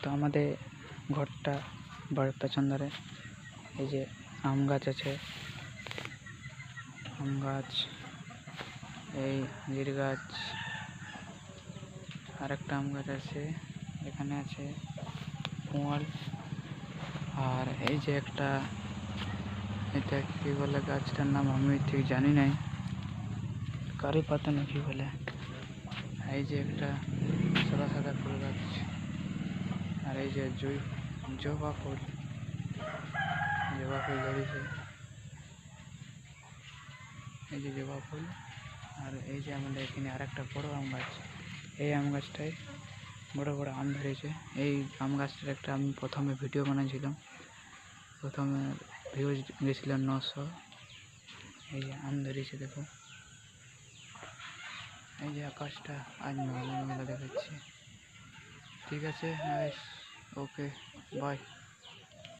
তো আমাদের ঘরটা বাড়ির পেছন ধারে এই যে আম গাছ আছে, আম গাছ, এই আঞ্জির গাছ, আর একটা আম গাছ আছে, এখানে আছে কুয়াল, আর এই যে একটা, এটা কি বলে গাছটার নাম আমি ঠিক জানি নাই, কারি পাতা না কি বলে। এই যে একটা সাদা সাদা ফুল গাছ, আর এই যে জবা ফুল ধরেছে, এই যে জবা ফুল। আর এই যে আমাদের এখানে আর একটা বড় আম গাছ, এই আম গাছটায় বড় বড় আম ধরেছে। এই আম গাছটার একটা আমি প্রথমে ভিডিও বানিয়েছিলাম, প্রথমে ভিউজ গেছিল 900। এই যে আম ধরেছে দেখো, এই যে আকাশটা আজ মেঘলা মেঘলা দেখাচ্ছে। ঠিক আছে, ওকে, বাই।